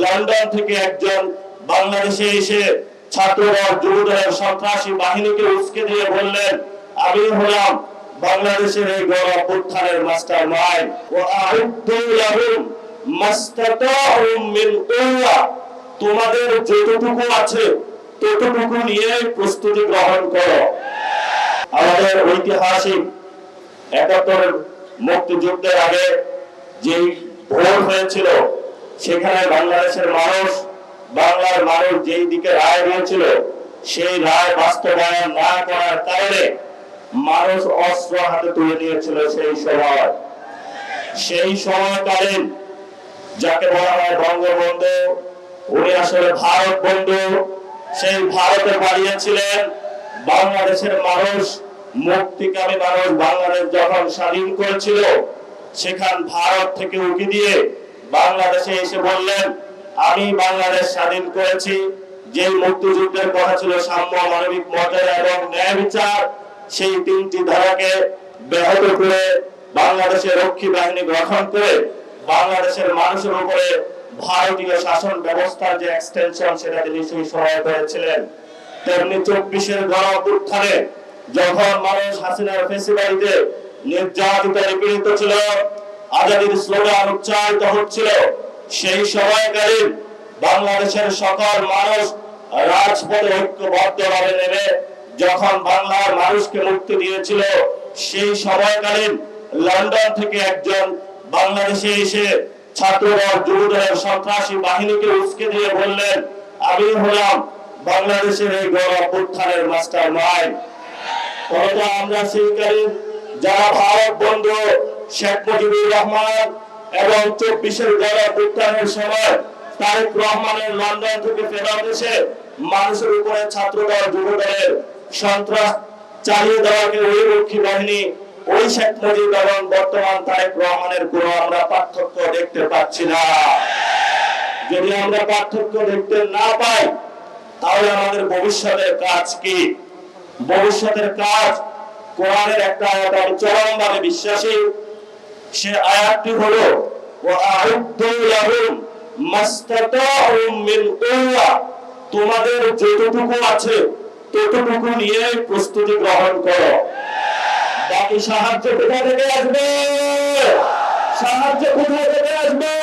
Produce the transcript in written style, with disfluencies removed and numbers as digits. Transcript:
London থেকে একজন বাংলাদেশে এসে ছাত্ররা যুবদলের সন্ত্রাসী বাহিনীকে উস্কে দিয়ে বললেন, আমি হলাম বাংলাদেশের এই গণ অভ্যুত্থানের মাস্টার মাইন্ড। তোমাদের যতটুকু আছে ততটুকু নিয়ে প্রস্তুতি গ্রহণ করো। আমাদের ঐতিহাসিক ৭১ মুক্তিযুদ্ধের আগে যে ভোট হয়েছিল, সেখানে বাংলাদেশের মানুষ, বাংলার মানুষ যেই দিকে রায় দিয়েছিল, সেই রায় বাস্তবায়ন না করার কারণে মানুষ অস্ত্র হাতে তুলে নিয়েছিল। সেই সময়কালীন যাকে বলা হয় বঙ্গবন্ধু, উনি আসলে ভারত বন্ধু, সেই ভারতে পালিয়েছিলেন। বাংলাদেশের মানুষ, মুক্তিকামী মানুষ বাংলাদেশ যখন স্বাধীন করেছিল, সেখান ভারত থেকে উকি দিয়ে বাংলাদেশে এসে বললেন, আমি বাংলাদেশ স্বাধীন করেছি। যে মুক্তিযুদ্ধের কথা ছিল সাম্য, মানবিক মর্যাদা এবং ন্যায় বিচার, সেই তিনটি ধারাকে ব্যাহত করে বাংলাদেশের রক্ষী বাহিনী গঠন করে বাংলাদেশের মানুষের উপরে ভারতীয় শাসন ব্যবস্থার যে এক্সটেনশন, সেটা তিনি সেই সময় করেছিলেন। তেমনি ২৪-এর গণ অভ্যুত্থানে যখন মানুষ হাসিনার ফ্যাসিবাদীতে নির্যাতিত, নিপীড়িত ছিল, আজাদীর স্লোগান উচ্চারিত হচ্ছিল, সেই সময়কালীন বাংলাদেশের সকল মানুষ রাজপথে ঐক্যবদ্ধভাবে নেমে যখন বাংলার মানুষকে মুক্তি দিয়েছিল, সেই সময়কালীন লন্ডন থেকে একজন বাংলাদেশে এসে ছাত্ররা যুবদলের সন্ত্রাসী বাহিনীকে উস্কে দিয়ে বললেন, আমি হলাম বাংলাদেশের এই গণ অভ্যুত্থানের মাস্টার মাইন্ড। আমরা সেইকালীন যারা ভারত বন্ধু শেখ মুজিবুর রহমান এবং ২৪-এর গণ অভ্যুত্থানের সময় তারেক রহমানের লন্ডন থেকে ফেরত এসে মানুষের উপরে ছাত্রদল যুবদলের সন্ত্রাস চালিয়ে দেওয়াকে ওই রক্ষী বাহিনী, ওই শেখ মুজিব এবং বর্তমান তারেক রহমানের কোনো আমরা পার্থক্য দেখতে পাচ্ছি না। যদি আমরা পার্থক্য দেখতে না পাই, তাহলে আমাদের ভবিষ্যতের কাজ কি? ভবিষ্যতের কাজ, কোরআনের একটা আয়াত আমি চরমভাবে বিশ্বাসী। সে আয়াতটি হলো, তোমাদের যতটুকু আছে ততটুকু নিয়ে প্রস্তুতি গ্রহণ করো। বাকি সাহায্য কোথা থেকে আসবে? সাহায্য কোথা থেকে আসবে?